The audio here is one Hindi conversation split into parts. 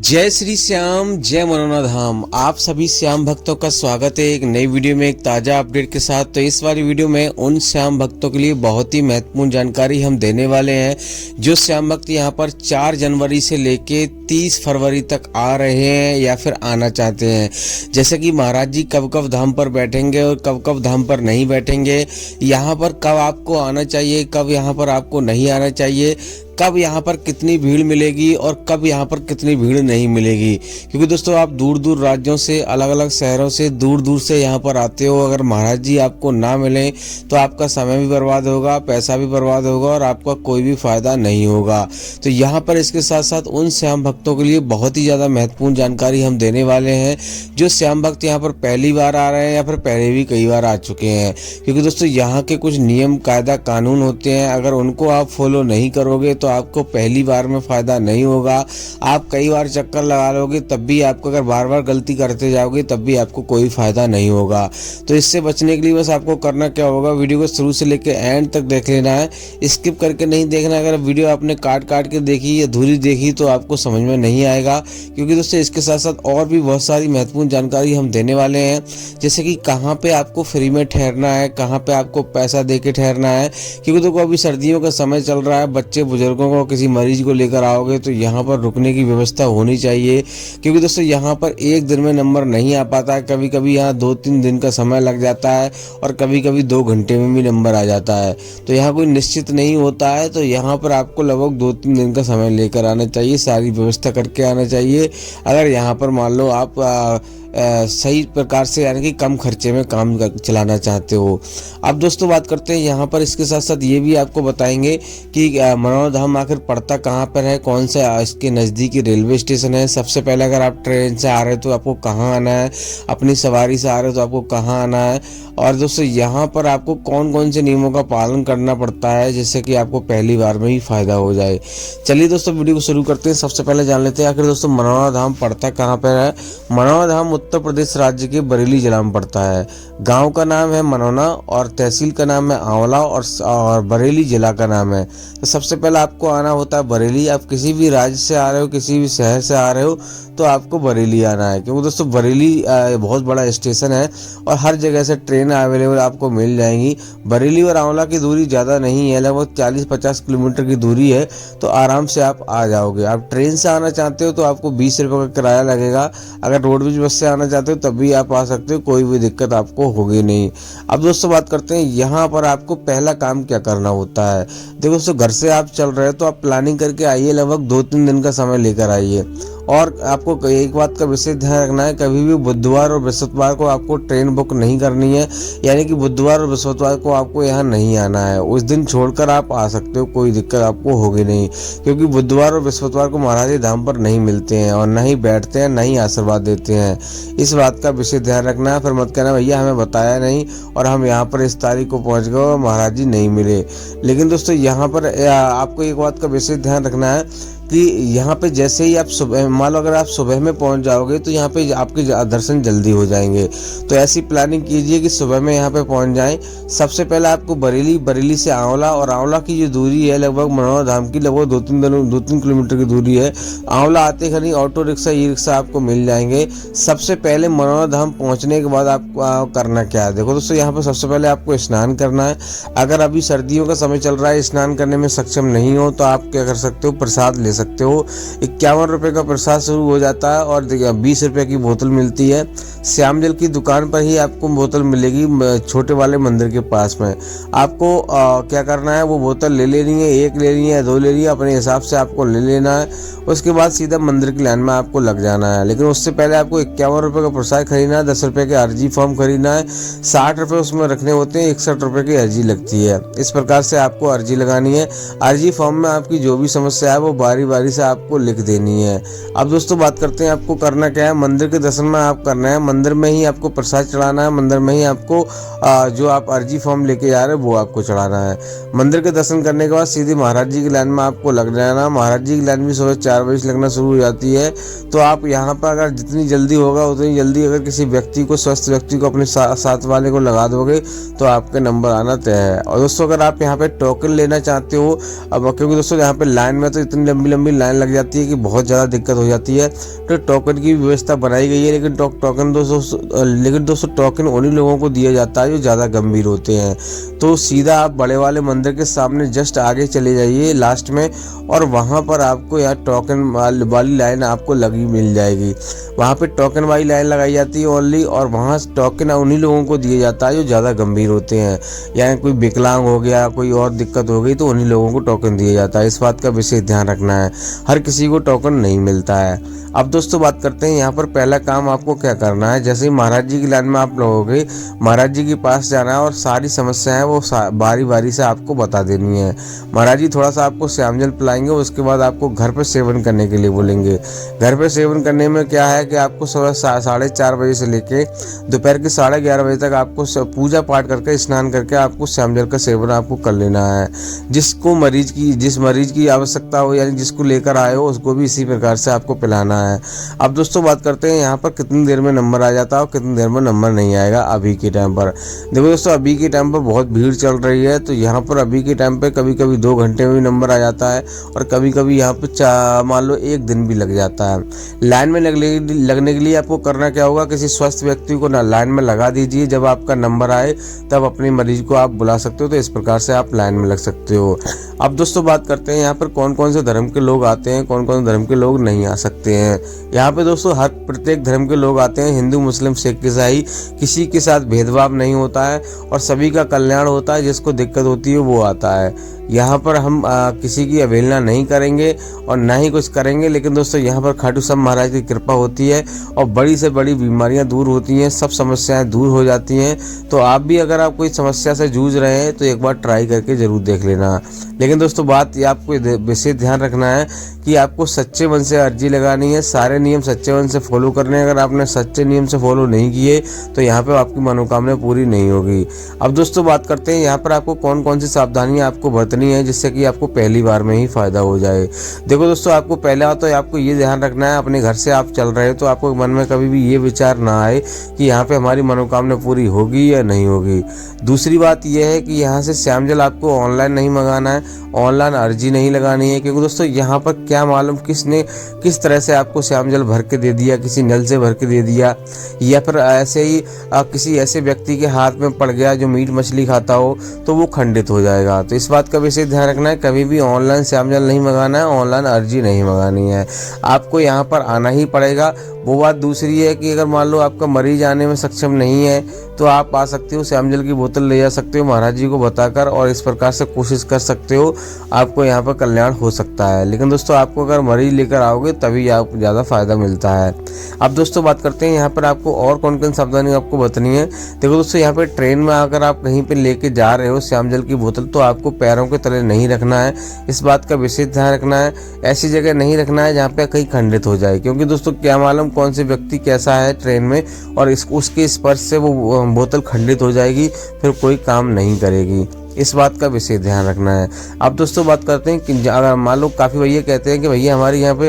जय श्री श्याम, जय मनोना धाम। आप सभी श्याम भक्तों का स्वागत है एक नई वीडियो में, एक ताज़ा अपडेट के साथ। तो इस वाली वीडियो में उन श्याम भक्तों के लिए बहुत ही महत्वपूर्ण जानकारी हम देने वाले हैं जो श्याम भक्त यहाँ पर 4 जनवरी से लेके 30 फरवरी तक आ रहे हैं या फिर आना चाहते हैं। जैसे कि महाराज जी कब कब धाम पर बैठेंगे और कब कब धाम पर नहीं बैठेंगे, यहाँ पर कब आपको आना चाहिए, कब यहाँ पर आपको नहीं आना चाहिए, कब यहाँ पर कितनी भीड़ मिलेगी और कब यहाँ पर कितनी भीड़ नहीं मिलेगी। क्योंकि दोस्तों आप दूर दूर राज्यों से, अलग अलग शहरों से, दूर दूर से यहाँ पर आते हो। अगर महाराज जी आपको ना मिलें तो आपका समय भी बर्बाद होगा, पैसा भी बर्बाद होगा और आपका कोई भी फायदा नहीं होगा। तो यहाँ पर इसके साथ साथ उन श्याम भक्तों के लिए बहुत ही ज़्यादा महत्वपूर्ण जानकारी हम देने वाले हैं जो श्याम भक्त यहाँ पर पहली बार आ रहे हैं या फिर पहले भी कई बार आ चुके हैं। क्योंकि दोस्तों यहाँ के कुछ नियम, कायदा, कानून होते हैं, अगर उनको आप फॉलो नहीं करोगे तो आपको पहली बार में फायदा नहीं होगा। आप कई बार चक्कर लगा लोगे तब भी आपको, अगर बार बार गलती करते जाओगे तब भी आपको कोई फायदा नहीं होगा। तो इससे बचने के लिए बस आपको करना क्या होगा, वीडियो को शुरू से लेकर एंड तक देख लेना है, स्किप करके नहीं देखना। अगर वीडियो आपने काट के देखी या अधूरी देखी तो आपको समझ में नहीं आएगा। क्योंकि दोस्तों इसके साथ साथ और भी बहुत सारी महत्वपूर्ण जानकारी हम देने वाले हैं, जैसे कि कहाँ पे आपको फ्री में ठहरना है, कहाँ पे आपको पैसा दे के ठहरना है। क्योंकि देखो अभी सर्दियों का समय चल रहा है, बच्चे बुजुर्गों को, किसी मरीज को लेकर आओगे तो यहाँ पर रुकने की व्यवस्था होनी चाहिए। क्योंकि दोस्तों यहाँ पर एक दिन में नंबर नहीं आ पाता है, कभी कभी यहाँ 2-3 दिन का समय लग जाता है और कभी कभी 2 घंटे में भी नंबर आ जाता है। तो यहाँ कोई निश्चित नहीं होता है। तो यहाँ पर आपको लगभग 2-3 दिन का समय लेकर आना चाहिए, सारी व्यवस्था करके आना चाहिए। अगर यहाँ पर मान लो आप सही प्रकार से, यानी कि कम खर्चे में काम चलाना चाहते हो। अब दोस्तों बात करते हैं यहाँ पर, इसके साथ साथ ये भी आपको बताएंगे कि मनोना धाम आखिर पड़ता कहाँ पर है, कौन सा इसके नज़दीकी रेलवे स्टेशन है। सबसे पहले अगर आप ट्रेन से आ रहे हो तो आपको कहाँ आना है, अपनी सवारी से आ रहे हो तो आपको कहाँ आना है, और दोस्तों यहाँ पर आपको कौन कौन से नियमों का पालन करना पड़ता है जिससे कि आपको पहली बार में ही फायदा हो जाए। चलिए दोस्तों वीडियो को शुरू करते हैं। सबसे पहले जान लेते हैं आखिर दोस्तों मनोना धाम पड़ता कहाँ पर है। मनोना धाम उत्तर प्रदेश राज्य के बरेली जिला में पड़ता है। गांव का नाम है मनोना और तहसील का नाम है आंवला और बरेली जिला का नाम है। तो सबसे पहले आपको आना होता है बरेली। आप किसी भी राज्य से आ रहे हो, किसी भी शहर से आ रहे हो तो आपको बरेली आना है। क्योंकि दोस्तों बरेली बहुत बड़ा स्टेशन है और हर जगह से ट्रेन अवेलेबल आपको मिल जाएंगी। बरेली और आंवला की दूरी ज़्यादा नहीं है, लगभग 40-50 किलोमीटर की दूरी है। तो आराम से आप आ जाओगे। आप ट्रेन से आना चाहते हो तो आपको 20 रुपये का किराया लगेगा। अगर रोडवेज बस से आना चाहते हो तब भी आप आ सकते हो, कोई भी दिक्कत आपको होगी नहीं। अब दोस्तों बात करते हैं यहाँ पर आपको पहला काम क्या करना होता है। देखो दोस्तों घर से आप चल रहे हो तो आप प्लानिंग करके आइए, लगभग 2-3 दिन का समय लेकर आइए। और आपको एक बात का विशेष ध्यान रखना है, कभी भी बुधवार और बृहस्पतिवार को आपको ट्रेन बुक नहीं करनी है। यानी कि बुधवार और बृहस्पतिवार को आपको यहाँ नहीं आना है। उस दिन छोड़कर आप आ सकते हो, कोई दिक्कत आपको होगी नहीं। क्योंकि बुधवार और बृहस्पतिवार को महाराज जी धाम पर नहीं मिलते हैं और नहीं बैठते हैं, नहीं आशीर्वाद देते हैं। इस बात का विशेष ध्यान रखना है। फिर मत कहना भैया हमें बताया नहीं और हम यहाँ पर इस तारीख को पहुँच गए और महाराज जी नहीं मिले। लेकिन दोस्तों यहाँ पर आपको एक बात का विशेष ध्यान रखना है कि यहाँ पे जैसे ही आप सुबह, मान लो अगर आप सुबह में पहुँच जाओगे तो यहाँ पे आपके दर्शन जल्दी हो जाएंगे। तो ऐसी प्लानिंग कीजिए कि सुबह में यहाँ पे पहुँच जाएं। सबसे पहले आपको बरेली से आंवला, और आंवला की जो दूरी है लगभग मनोना धाम की लगभग 2-3 किलोमीटर की दूरी है। आंवला आते खनी ऑटो रिक्शा, ई रिक्शा आपको मिल जाएंगे। सबसे पहले मनोना धाम पहुँचने के बाद आपको करना क्या है, देखो दोस्तों यहाँ पर सबसे पहले आपको स्नान करना है। अगर अभी सर्दियों का समय चल रहा है, स्नान करने में सक्षम नहीं हो तो आप क्या कर सकते हो, प्रसाद ले सकते हो। 51 रुपये का प्रसाद शुरू हो जाता है और 20 रुपये की बोतल मिलती है। श्याम जल की दुकान पर ही आपको बोतल मिलेगी, छोटे वाले मंदिर के पास में। आपको क्या करना है, वो बोतल ले लेनी है, 1 ले लेनी है, 2 ले लेनी है, अपने हिसाब से आपको ले लेना है। उसके बाद सीधा मंदिर की लाइन में आपको लग जाना है। लेकिन उससे पहले आपको 51 रुपये का प्रसाद खरीदना है, 10 रुपये के अर्जी फॉर्म खरीदना है, 60 रुपये उसमें रखने होते हैं, 61 रुपये की अर्जी लगती है। इस प्रकार से आपको अर्जी लगानी है। अर्जी फॉर्म में आपकी जो भी समस्या है वो बारी बारी से आपको लिख देनी है। अब दोस्तों बात करते हैं आपको करना क्या है। मंदिर के दर्शन में आप करना है, मंदिर में ही आपको प्रसाद चढ़ाना है, मंदिर में ही आपको जो आप अर्जी फॉर्म लेके जा रहे हो वो आपको चढ़ाना है। मंदिर के दर्शन करने के बाद सीधे महाराज जी की लाइन में आपको लग जाना। महाराज जी की लाइन भी सुबह 4 बजे से लगना शुरू हो जाती है। तो आप यहाँ पर अगर जितनी जल्दी होगा उतनी जल्दी अगर किसी व्यक्ति को, स्वस्थ व्यक्ति को, अपने साथ वाले को लगा दोगे तो आपके नंबर आना तय है। और दोस्तों अगर आप यहाँ पे टोकन लेना चाहते हो, अब क्योंकि दोस्तों यहाँ पे लाइन में तो इतनी लंबी लंबी लाइन लग जाती है कि बहुत ज़्यादा दिक्कत हो जाती है। तो टोकन की व्यवस्था बनाई गई है, लेकिन दोस्तों टोकन उन्हीं लोगों को दिया जाता है जो ज़्यादा गंभीर होते हैं। तो सीधा आप बड़े वाले मंदिर के सामने जस्ट आगे चले जाइए लास्ट में, और वहाँ पर आपको यहाँ टोकन वाली लाइन आपको लगी मिल जाएगी। वहाँ पे टोकन वाली लाइन लगाई जाती है ओनली, और वहाँ टोकन उन्हीं लोगों को दिया जाता है जो ज़्यादा गंभीर होते हैं। यानी कोई विकलांग हो गया, कोई और दिक्कत हो गई, तो उन्हीं लोगों को टोकन दिया जाता है। इस बात का विशेष ध्यान रखना है, हर किसी को टोकन नहीं मिलता है। अब दोस्तों बात करते हैं यहाँ पर पहला काम आपको क्या करना है। जैसे ही महाराज जी की लाइन में आप लगोगे, महाराज जी के पास जाना है और सारी समस्याएं वो बारी बारी से आपको बता देनी है। महाराज जी थोड़ा सा आपको श्याम जल पिलाएंगे, उसके बाद आपको घर पे सेवन करने के लिए बोलेंगे। घर पे सेवन करने में क्या है कि आपको सुबह 4:30 बजे से लेके दोपहर के 11:30 बजे तक आपको पूजा पाठ करके स्नान करके आपको श्याम जल का सेवन आपको कर लेना है। जिस मरीज की आवश्यकता हो, यानी जिसको लेकर आए हो, उसको भी इसी प्रकार से आपको पिलाना है। अब दोस्तों बात करते हैं यहाँ पर कितनी देर में नंबर आ जाता है और कितनी देर में नंबर नहीं आएगा। अभी के टाइम पर देखो दोस्तों, अभी के टाइम पर बहुत भीड़ चल रही है, तो यहाँ पर अभी के टाइम पे कभी कभी 2 घंटे में भी नंबर आ जाता है, और कभी कभी यहाँ पे मान लो 1 दिन भी लग जाता है। लाइन में लगने के लिए आपको करना क्या होगा, किसी स्वस्थ व्यक्ति को ना लाइन में लगा दीजिए। जब आपका नंबर आए तब अपने मरीज को आप बुला सकते हो, तो इस प्रकार से आप लाइन में लग सकते हो। अब दोस्तों बात करते हैं यहाँ पर कौन कौन से धर्म के लोग आते हैं, कौन कौन से धर्म के लोग नहीं आ सकते हैं। यहाँ पे दोस्तों हर प्रत्येक धर्म के लोग आते हैं, हिंदू मुस्लिम सिख ईसाई, किसी के साथ भेदभाव नहीं होता है और सभी का कल्याण होता है। जिसको दिक्कत होती है वो आता है। यहाँ पर हम किसी की अवहेलना नहीं करेंगे और ना ही कुछ करेंगे, लेकिन दोस्तों यहाँ पर खाटू श्याम महाराज की कृपा होती है और बड़ी से बड़ी बीमारियाँ दूर होती हैं, सब समस्याएं दूर हो जाती हैं। तो आप भी अगर आप कोई समस्या से जूझ रहे हैं तो एक बार ट्राई करके ज़रूर देख लेना। लेकिन दोस्तों बात ये आपको विशेष ध्यान रखना है कि आपको सच्चे मन से अर्जी लगानी है, सारे नियम सच्चे मन से फॉलो करने हैं। अगर आपने सच्चे नियम से फॉलो नहीं किए तो यहाँ पे आपकी मनोकामना पूरी नहीं होगी। अब दोस्तों बात करते हैं यहाँ पर आपको कौन कौन सी सावधानियाँ आपको बरतनी है जिससे कि आपको पहली बार में ही फायदा हो जाए। देखो दोस्तों, आपको पहले तो आपको ये ध्यान रखना है, अपने घर से आप चल रहे हो तो आपको मन में कभी भी ये विचार ना आए कि यहाँ पे हमारी मनोकामना पूरी होगी या नहीं होगी। दूसरी बात यह है कि यहाँ से श्याम जल आपको ऑनलाइन नहीं मंगाना है, ऑनलाइन अर्जी नहीं लगानी है, क्योंकि दोस्तों यहाँ पर क्या मालूम किसने किस तरह से आपको श्याम जल भर के दे दिया, किसी नल से भर के दे दिया, या फिर ऐसे ही किसी ऐसे व्यक्ति के हाथ में पड़ गया जो मीट मछली खाता हो, तो वो खंडित हो जाएगा। तो इस बात का विशेष ध्यान रखना है, कभी भी ऑनलाइन श्याम जल नहीं मंगाना है, ऑनलाइन अर्जी नहीं मंगानी है, आपको यहाँ पर आना ही पड़ेगा। वो बात दूसरी है कि अगर मान लो आपका मरीज आने में सक्षम नहीं है तो आप आ सकते हो, श्याम जल की बोतल ले जा सकते हो महाराज जी को बताकर, और इस प्रकार से कोशिश कर सकते हो, आपको यहाँ पर कल्याण हो सकता है। लेकिन दोस्तों आपको अगर मरीज लेकर आओगे तभी आपको ज़्यादा फायदा मिलता है। अब दोस्तों बात करते हैं यहाँ पर आपको और कौन कौन सावधानी आपको बरतनी है। देखो दोस्तों, यहाँ पे ट्रेन में अगर आप कहीं पे लेके जा रहे हो श्याम जल की बोतल, तो आपको पैरों के तले नहीं रखना है, इस बात का विशेष ध्यान रखना है। ऐसी जगह नहीं रखना है जहाँ पे कहीं खंडित हो जाए, क्योंकि दोस्तों क्या मालूम कौन से व्यक्ति कैसा है ट्रेन में, और उसके स्पर्श से वो बोतल खंडित हो जाएगी, फिर कोई काम नहीं करेगी। इस बात का विशेष ध्यान रखना है। अब दोस्तों बात करते हैं कि अगर मान लो काफ़ी भैया कहते हैं कि भैया हमारे यहाँ पे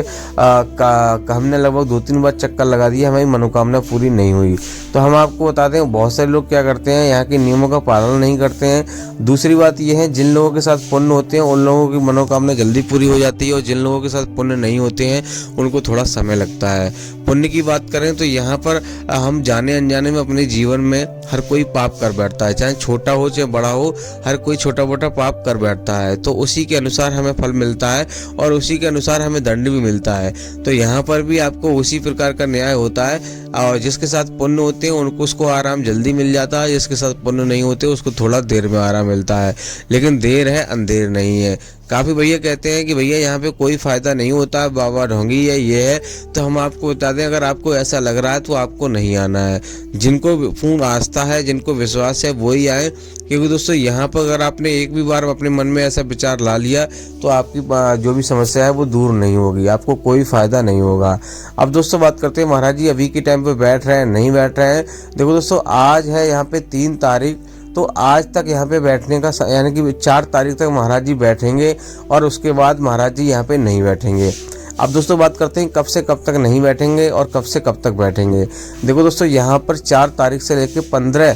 हमने लगभग 2-3 बार चक्कर लगा दिया, हमारी मनोकामना पूरी नहीं हुई, तो हम आपको बताते हैं बहुत सारे लोग क्या करते हैं, यहाँ के नियमों का पालन नहीं करते हैं। दूसरी बात यह है, जिन लोगों के साथ पुण्य होते हैं उन लोगों की मनोकामना जल्दी पूरी हो जाती है, और जिन लोगों के साथ पुण्य नहीं होते हैं उनको थोड़ा समय लगता है। पुण्य की बात करें तो यहाँ पर हम जाने अनजाने में अपने जीवन में हर कोई पाप कर बैठता है, चाहे छोटा हो चाहे बड़ा हो, हर कोई छोटा मोटा पाप कर बैठता है, तो उसी के अनुसार हमें फल मिलता है और उसी के अनुसार हमें दंड भी मिलता है। तो यहाँ पर भी आपको उसी प्रकार का न्याय होता है, और जिसके साथ पुण्य होते हैं उनको उसको आराम जल्दी मिल जाता है, जिसके साथ पुण्य नहीं होते उसको थोड़ा देर में आराम मिलता है। लेकिन देर है अंधेर नहीं है। काफ़ी भैया कहते हैं कि भैया यहाँ पे कोई फ़ायदा नहीं होता, बाबा ढोंगी है ये है, तो हम आपको बता दें अगर आपको ऐसा लग रहा है तो आपको नहीं आना है। जिनको पूर्ण आस्था है, जिनको विश्वास है वही आए, क्योंकि दोस्तों यहाँ पर अगर आपने एक भी बार अपने मन में ऐसा विचार ला लिया तो आपकी जो भी समस्या है वो दूर नहीं होगी, आपको कोई फ़ायदा नहीं होगा। अब दोस्तों बात करते हैं महाराज जी अभी के टाइम पे बैठ रहे हैं नहीं बैठ रहे हैं। देखो दोस्तों, आज है यहाँ पे 3 तारीख, तो आज तक यहाँ पे बैठने का यानी कि 4 तारीख तक महाराज जी बैठेंगे और उसके बाद महाराज जी यहाँ पे नहीं बैठेंगे। अब दोस्तों बात करते हैं कब से कब तक नहीं बैठेंगे और कब से कब तक बैठेंगे। देखो दोस्तों, यहाँ पर 4 तारीख से लेकर 15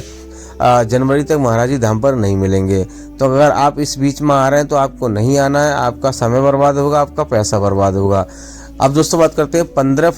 जनवरी तक महाराज जी धाम पर नहीं मिलेंगे। तो अगर आप इस बीच में आ रहे हैं तो आपको नहीं आना है, आपका समय बर्बाद होगा, आपका पैसा बर्बाद होगा। अब दोस्तों बात करते हैं 15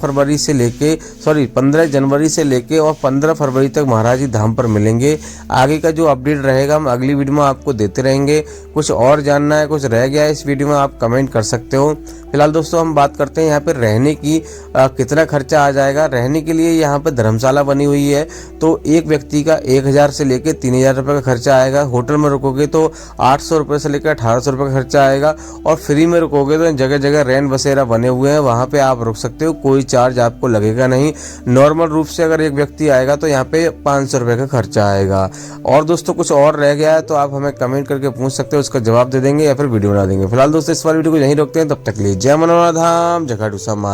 जनवरी से लेके और 15 फरवरी तक महाराज जी धाम पर मिलेंगे। आगे का जो अपडेट रहेगा हम अगली वीडियो में आपको देते रहेंगे। कुछ और जानना है, कुछ रह गया है इस वीडियो में, आप कमेंट कर सकते हो। फिलहाल दोस्तों हम बात करते हैं यहाँ पे रहने की कितना खर्चा आ जाएगा। रहने के लिए यहाँ पे धर्मशाला बनी हुई है, तो एक व्यक्ति का 1000 से लेके 3000 रुपये का खर्चा आएगा। होटल में रुकोगे तो 800 रुपये से लेकर 1800 रुपये का खर्चा आएगा। और फ्री में रुकोगे तो जगह जगह रैन बसेरा बने हुए हैं, वहाँ पे आप रुक सकते हो, कोई चार्ज आपको लगेगा नहीं। नॉर्मल रूप से अगर एक व्यक्ति आएगा तो यहाँ पे 500 रुपये का खर्चा आएगा। और दोस्तों कुछ और रह गया है तो आप हमें कमेंट करके पूछ सकते हो, उसका जवाब दे देंगे या फिर वीडियो बना देंगे। फिलहाल दोस्तों इस बार वीडियो को यहीं रोकते हैं, तब तक के लिए जय मनोनाथ धाम जय खाटू श्याम।